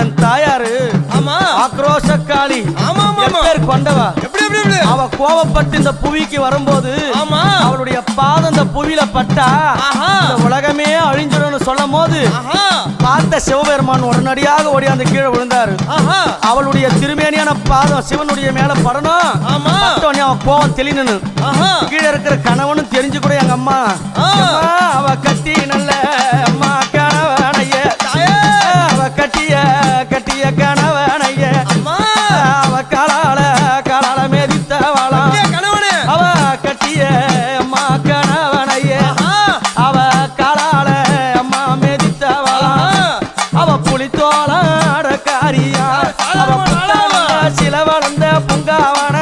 என் தாயாரு ஆமா ஆக்ரோஷக்காளி ஆமா பேர் கொண்டவா எப்படி அவ கோபப்பட்டு இந்த புவிக்கு வரும்போது ஆமா அவளுடைய பாதம் இந்த புவியில பட்டா இந்த உலகமே அழிஞ்சிடும்னு சொல்லும் போது பார்த்த சிவபெருமான் உடனடியாக ஓடி அந்த கீழே விழுந்தாரு. அவளுடைய திருமேனியான பாதம் சிவனுடைய மேல படணும். அவன் கோபம் தெளினு கீழே இருக்கிற கணவனும் தெரிஞ்சு கூட எங்க அம்மா அவ கட்டி நல்ல அம்மா கணவனைய அவ கட்டிய கணவனைய அவ காலால மேதித்தவளா அவ கட்டிய அம்மா கணவனைய அவ காலால அம்மா மேதித்தவளா அவ புலித்தோளாட காரியா அவ சில வளர்ந்த புங்காவன